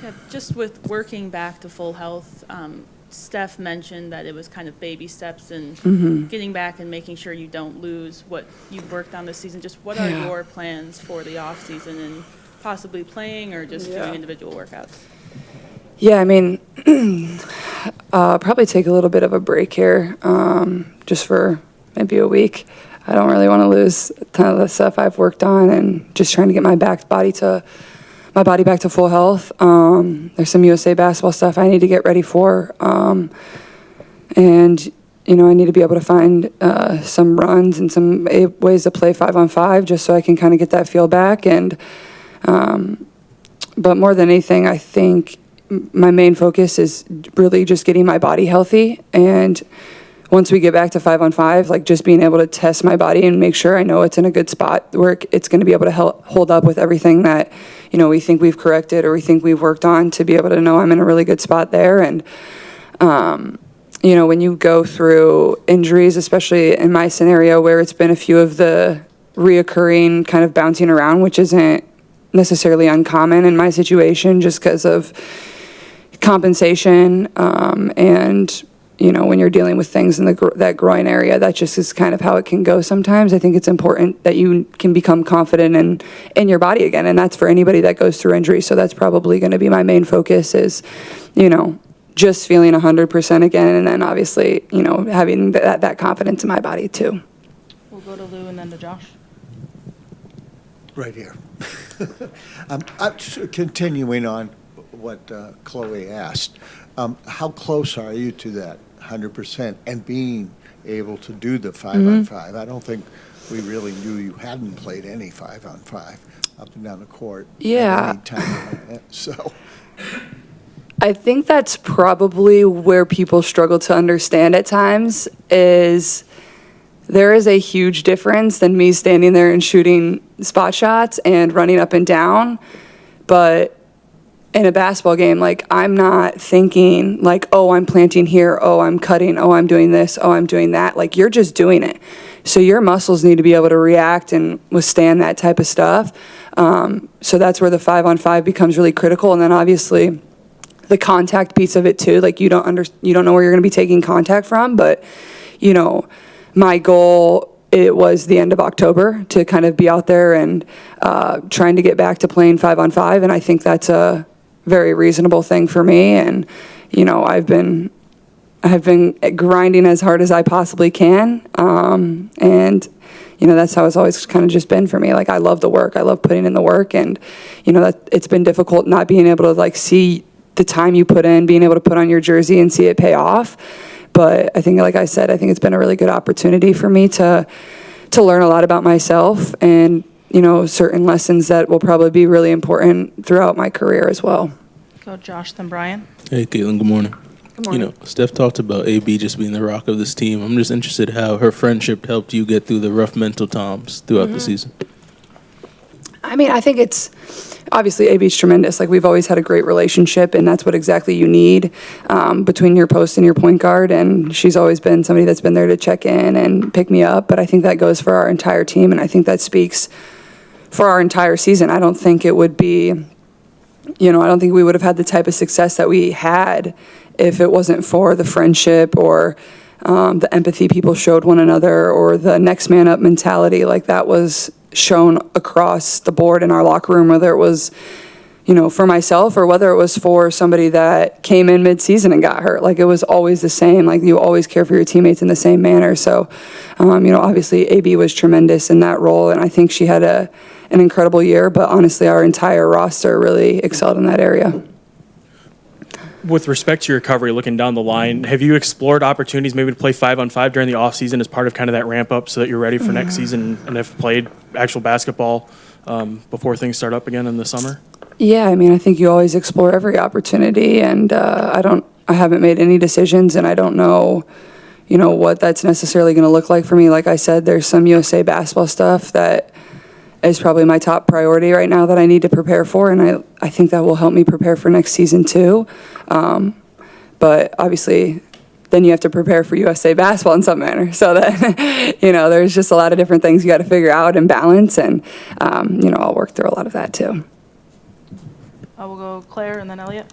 Yeah, just with working back to full health, Steph mentioned that it was kind of baby steps and getting back and making sure you don't lose what you've worked on this season. Just what are your plans for the off season and possibly playing or just doing individual workouts? Yeah, I mean, probably take a little bit of a break here, just for maybe a week. I don't really want to lose a ton of the stuff I've worked on, and just trying to get my body back to full health. There's some USA basketball stuff I need to get ready for, and I need to be able to find some runs and some ways to play 5-on-5, just so I can kind of get that feel back. And but more than anything, I think my main focus is really just getting my body healthy. And once we get back to 5-on-5, like just being able to test my body and make sure I know it's in a good spot where it's going to be able to hold up with everything that, we think we've corrected or we think we've worked on, to be able to know I'm in a really good spot there. And, when you go through injuries, especially in my scenario where it's been a few of the reoccurring kind of bouncing around, which isn't necessarily uncommon in my situation just because of compensation, and when you're dealing with things in that groin area, that just is kind of how it can go sometimes. I think it's important that you can become confident in your body again, and that's for anybody that goes through injury. So that's probably going to be my main focus is, just feeling 100% again, and then obviously, having that confidence in my body too. We'll go to Lou and then to Josh. Right here. I'm continuing on what Chloe asked. How close are you to that 100% and being able to do the 5-on-5? I don't think we really knew you hadn't played any 5-on-5 up and down the court. Yeah. At any time. So I think that's probably where people struggle to understand at times, is there is a huge difference than me standing there and shooting spot shots and running up and down. But in a basketball game, like, I'm not thinking like, oh, I'm planting here, oh, I'm cutting, oh, I'm doing this, oh, I'm doing that. Like, you're just doing it. So your muscles need to be able to react and withstand that type of stuff. So that's where the 5-on-5 becomes really critical. And then obviously the contact piece of it too. Like, you don't know where you're going to be taking contact from, but my goal, it was the end of October to kind of be out there and trying to get back to playing 5-on-5, and I think that's a very reasonable thing for me. And I've been grinding as hard as I possibly can, and that's how it's always kind of just been for me. Like, I love the work, I love putting in the work, and that it's been difficult not being able to like see the time you put in, being able to put on your jersey and see it pay off. But I think, like I said, I think it's been a really good opportunity for me to learn a lot about myself, and certain lessons that will probably be really important throughout my career as well. Go Josh, then Brian. Hey, Caitlin, good morning. Good morning. Steph talked about AB just being the rock of this team. I'm just interested how her friendship helped you get through the rough mental times throughout the season. I mean, I think it's obviously AB's tremendous. Like, we've always had a great relationship, and that's what exactly you need between your post and your point guard. And she's always been somebody that's been there to check in and pick me up. But I think that goes for our entire team, and I think that speaks for our entire season. I don't think it would be, I don't think we would have had the type of success that we had if it wasn't for the friendship or the empathy people showed one another, or the next man up mentality. Like, that was shown across the board in our locker room, whether it was, for myself or whether it was for somebody that came in mid-season and got hurt. Like, it was always the same. Like, you always care for your teammates in the same manner. So, obviously AB was tremendous in that role, and I think she had an incredible year, but honestly, our entire roster really excelled in that area. With respect to your recovery, looking down the line, have you explored opportunities maybe to play 5-on-5 during the offseason as part of kind of that ramp up so that you're ready for next season and have played actual basketball before things start up again in the summer? Yeah, I mean, I think you always explore every opportunity, and I haven't made any decisions, and I don't know, what that's necessarily going to look like for me. Like I said, there's some USA basketball stuff that is probably my top priority right now that I need to prepare for, and I think that will help me prepare for next season too. But obviously, then you have to prepare for USA basketball in some manner. So that, there's just a lot of different things you got to figure out and balance, and, I'll work through a lot of that too. We'll go Claire and then Elliot.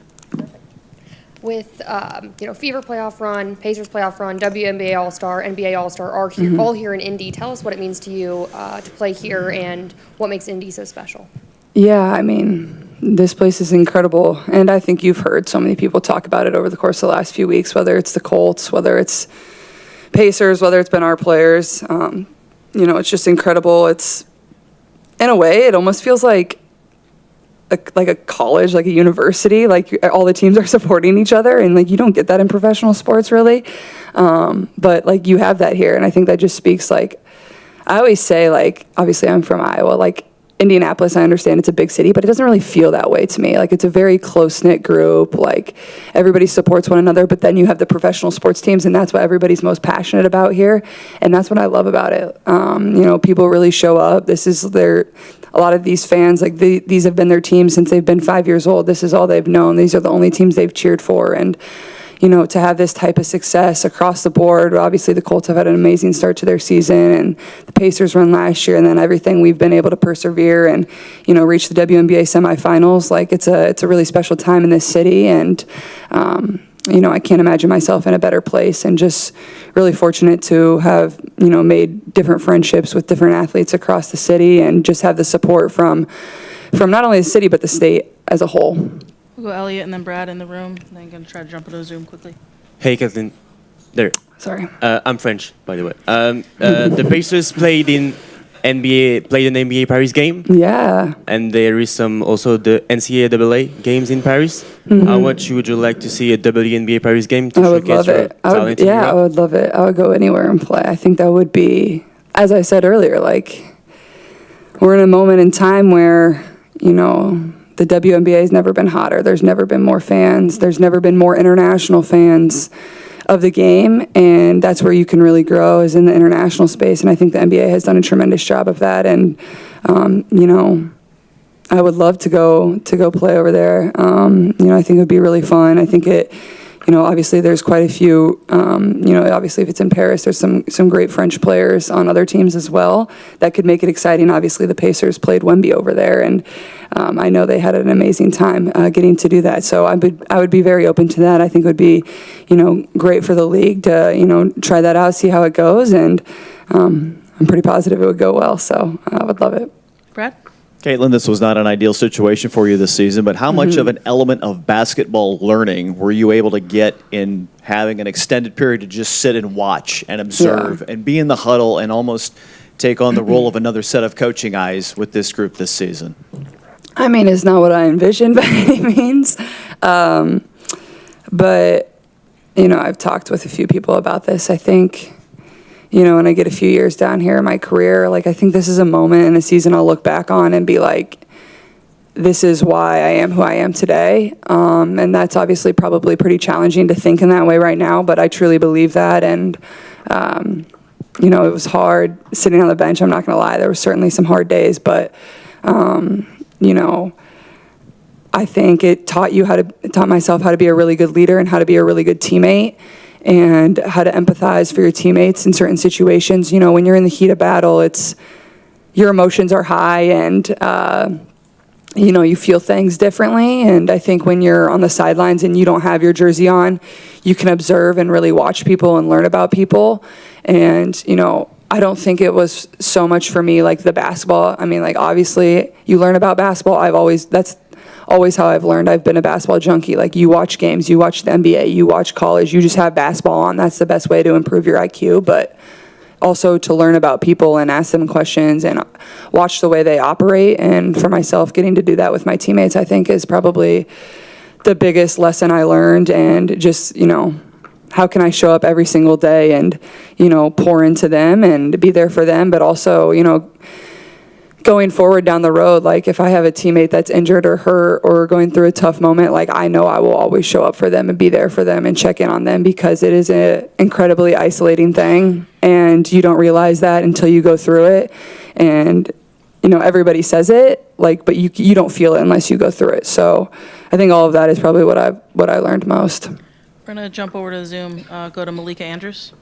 With Fever playoff run, Pacers playoff run, WNBA All-Star, NBA All-Star are here, all here in Indy. Tell us what it means to you to play here and what makes Indy so special. Yeah, I mean, this place is incredible, and I think you've heard so many people talk about it over the course of the last few weeks, whether it's the Colts, whether it's Pacers, whether it's been our players. It's just incredible. It's, in a way, it almost feels like a college, like a university, like all the teams are supporting each other, and like you don't get that in professional sports really, but like you have that here, and I think that just speaks, like, I always say, like, obviously I'm from Iowa, like Indianapolis, I understand it's a big city, but it doesn't really feel that way to me. Like, it's a very close-knit group, like everybody supports one another, but then you have the professional sports teams, and that's what everybody's most passionate about here, and that's what I love about it. People really show up. A lot of these fans, like, these have been their teams since they've been 5 years old. This is all they've known. These are the only teams they've cheered for, and to have this type of success across the board. Obviously, the Colts have had an amazing start to their season, and the Pacers run last year, and then everything we've been able to persevere and, reach the WNBA semifinals. Like, it's a really special time in this city, and, I can't imagine myself in a better place, and just really fortunate to have, made different friendships with different athletes across the city, and just have the support from not only the city, but the state as a whole. We'll go Elliot and then Brad in the room. And then I'm going to try to jump into Zoom quickly. Hey, Kathleen. There. Sorry. I'm French, by the way. The Pacers played in an NBA Paris game, Yeah. and there is also the NCAA games in Paris. How much would you like to see a WNBA Paris game to I would showcase love your it. talent in I Europe? would love it. I would go anywhere and play. I think that would be, as I said earlier, like, we're in a moment in time where, the WNBA has never been hotter. There's never been more fans. There's never been more international fans of the game, and that's where you can really grow, is in the international space, and I think the NBA has done a tremendous job of that, and, I would love to go play over there. I think it would be really fun. I think it, obviously there's quite a few, obviously if it's in Paris, there's some great French players on other teams as well that could make it exciting. Obviously the Pacers played Wemby over there, and I know they had an amazing time getting to do that. So I would be very open to that. I think it would be, great for the league to, try that out, see how it goes, and I'm pretty positive it would go well. So I would love it. Brad? Caitlin, this was not an ideal situation for you this season, but how much of an element of basketball learning were you able to get in having an extended period to just sit and watch and observe and be in the huddle and almost take on the role of another set of coaching eyes with this group this season? I mean, it's not what I envisioned by any means. But, I've talked with a few people about this. I think, when I get a few years down here in my career, like, I think this is a moment in a season I'll look back on and be like, this is why I am who I am today. And that's obviously probably pretty challenging to think in that way right now, but I truly believe that. And, it was hard sitting on the bench. I'm not going to lie. There were certainly some hard days, but, I think it taught myself how to be a really good leader and how to be a really good teammate, and how to empathize for your teammates in certain situations. When you're in the heat of battle, your emotions are high, and you feel things differently. And I think when you're on the sidelines and you don't have your jersey on, you can observe and really watch people and learn about people. And I don't think it was so much for me like the basketball. I mean, like, obviously you learn about basketball. That's always how I've learned. I've been a basketball junkie. Like, you watch games, you watch the NBA, you watch college, you just have basketball on. That's the best way to improve your IQ, but also to learn about people and ask them questions and watch the way they operate. And for myself, getting to do that with my teammates, I think, is probably the biggest lesson I learned. And just, how can I show up every single day and, pour into them and be there for them, but also, going forward down the road, like, if I have a teammate that's injured or hurt or going through a tough moment, like, I know I will always show up for them and be there for them and check in on them, because it is an incredibly isolating thing, and you don't realize that until you go through it. And, everybody says it, like, but you don't feel it unless you go through it. So I think all of that is probably what I learned most. We're going to jump over to Zoom, go to Malika Andrews.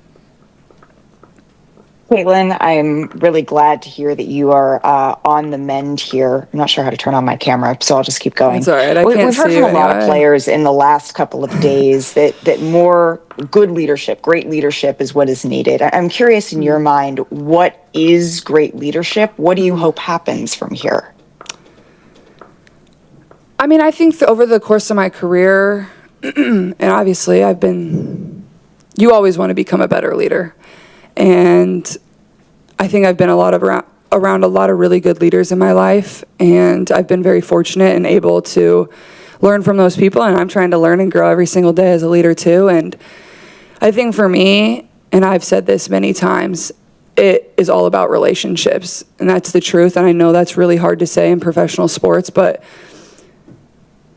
Caitlin, I'm really glad to hear that you are on the mend here. I'm not sure how to turn on my camera, so I'll just keep going. It's all right. I can't We've heard see from you a lot of anyway. players in the last couple of days that more good leadership, great leadership is what is needed. I'm curious, in your mind, what is great leadership? What do you hope happens from here? I mean, I think over the course of my career, and obviously you always want to become a better leader. And I think I've been around a lot of really good leaders in my life, and I've been very fortunate and able to learn from those people, and I'm trying to learn and grow every single day as a leader too. And I think for me, and I've said this many times, it is all about relationships, and that's the truth. And I know that's really hard to say in professional sports, but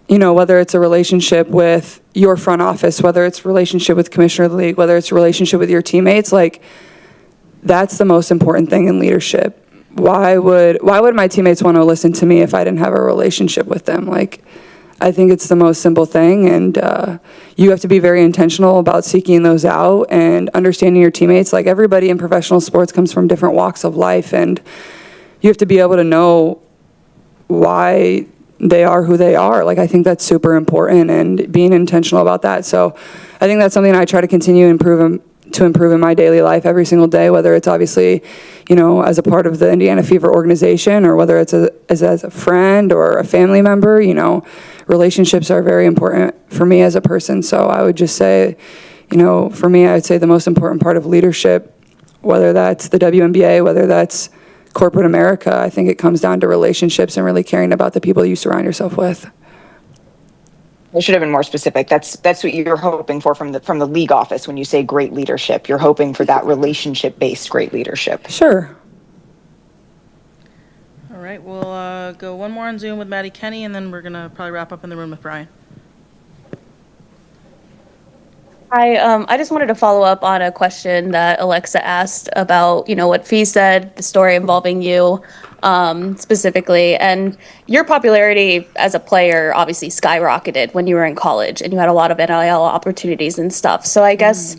whether it's a relationship with your front office, whether it's a relationship with commissioner of the league, whether it's a relationship with your teammates, that's the most important thing in leadership. Why would my teammates want to listen to me if I didn't have a relationship with them? I think it's the most simple thing, and you have to be very intentional about seeking those out and understanding your teammates. Everybody in professional sports comes from different walks of life, and you have to be able to know why they are who they are. I think that's super important, and being intentional about that. So I think that's something I try to continue to improve in my daily life every single day, whether it's obviously, as a part of the Indiana Fever organization, or whether it's as a friend or a family member. Relationships are very important for me as a person. So I would just say, for me, I would say the most important part of leadership, whether that's the WNBA, whether that's corporate America, I think it comes down to relationships and really caring about the people you surround yourself with. I should have been more specific. That's what you're hoping for from the league office when you say great leadership. You're hoping for that relationship-based great leadership. Sure. All right, we'll go one more on Zoom with Maddie Kenny, and then we're going to probably wrap up in the room with Brian. Hi, I just wanted to follow up on a question that Alexa asked about, what Fee said, the story involving you specifically, and your popularity as a player obviously skyrocketed when you were in college, and you had a lot of NIL opportunities and stuff. So I guess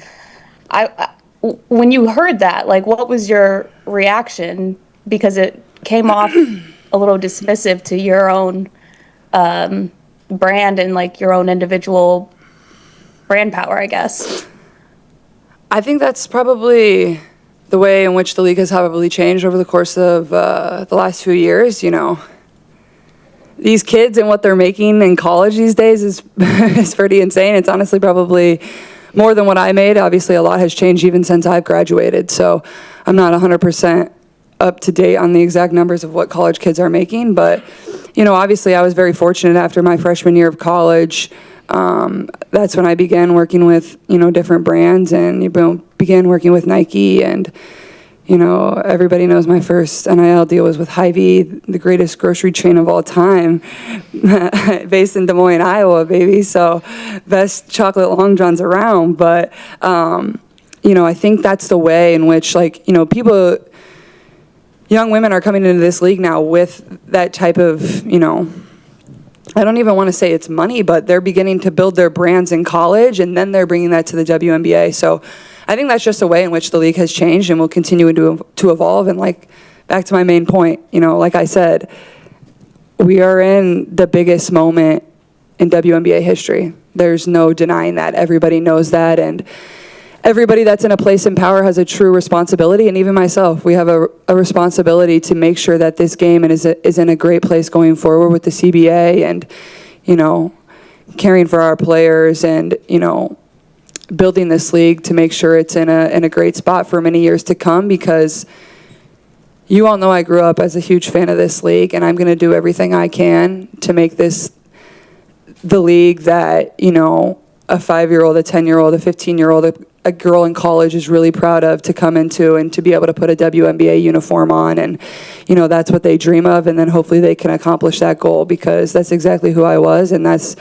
when you heard that, what was your reaction? Because it came off a little dismissive to your own brand and your own individual brand power, I guess. I think that's probably the way in which the league has probably changed over the course of the last few years. These kids and what they're making in college these days is pretty insane. It's honestly probably more than what I made. Obviously, a lot has changed even since I've graduated, so I'm not 100% up to date on the exact numbers of what college kids are making. But, obviously I was very fortunate after my freshman year of college. That's when I began working with, different brands, and began working with Nike, and, everybody knows my first NIL deal was with Hy-Vee, the greatest grocery chain of all time, based in Des Moines, Iowa, baby. So best chocolate long johns around. But, I think that's the way in which, young women are coming into this league now with that type of, I don't even want to say it's money, but they're beginning to build their brands in college, and then they're bringing that to the WNBA. So I think that's just a way in which the league has changed and will continue to evolve. And back to my main point, like I said, we are in the biggest moment in WNBA history. There's no denying that. Everybody knows that, and everybody that's in a place in power has a true responsibility, and even myself, we have a responsibility to make sure that this game is in a great place going forward with the CBA, and, caring for our players, and, building this league to make sure it's in a great spot for many years to come, because you all know I grew up as a huge fan of this league, and I'm going to do everything I can to make this the league that, a 5-year-old, a 10-year-old, a 15-year-old, a girl in college is really proud of to come into, and to be able to put a WNBA uniform on, and that's what they dream of, and then hopefully they can accomplish that goal, because that's exactly who I was, and that's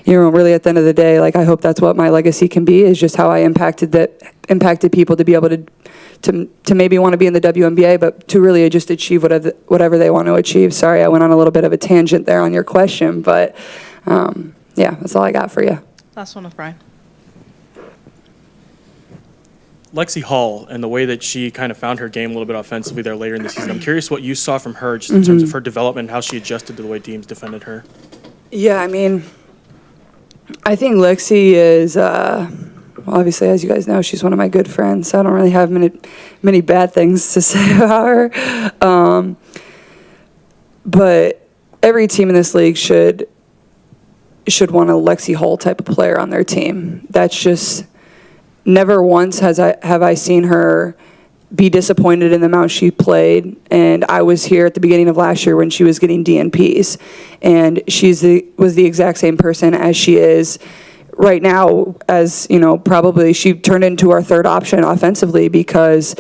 really at the end of the day, I hope that's what my legacy can be, is just how I impacted people to be able to maybe want to be in the WNBA, but to really just achieve whatever they want to achieve. Sorry, I went on a little bit of a tangent there on your question, but yeah, that's all I got for you. Last one with Brian. Lexi Hall and the way that she kind of found her game a little bit offensively there later in the season. I'm curious what you saw from her just in terms of her development, how she adjusted to the way teams defended her. Yeah, I mean, I think Lexi is, well, obviously, as you guys know, she's one of my good friends, so I don't really have many bad things to say about her. But every team in this league should want a Lexi Hall type of player on their team. That's just never once have I seen her be disappointed in the amount she played. And I was here at the beginning of last year when she was getting DNPs, and was the exact same person as she is right now. As you know, probably she turned into our third option offensively because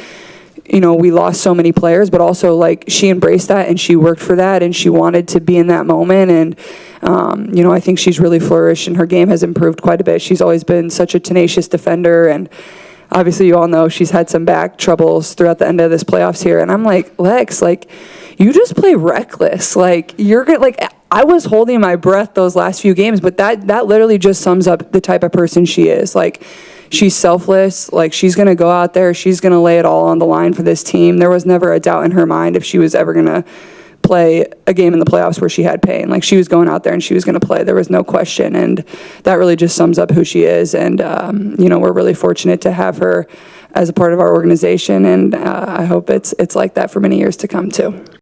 we lost so many players, but also like she embraced that and she worked for that and she wanted to be in that moment. And I think she's really flourished and her game has improved quite a bit. She's always been such a tenacious defender, and obviously you all know she's had some back troubles throughout the end of this playoffs here. And I'm like, Lex, like, you just play reckless. Like, you're good. Like, I was holding my breath those last few games, but that literally just sums up the type of person she is. Like, she's selfless. Like, she's going to go out there. She's going to lay it all on the line for this team. There was never a doubt in her mind if she was ever going to play a game in the playoffs where she had pain. Like, she was going out there and she was going to play. There was no question. And that really just sums up who she is. And, we're really fortunate to have her as a part of our organization. And I hope it's like that for many years to come, too.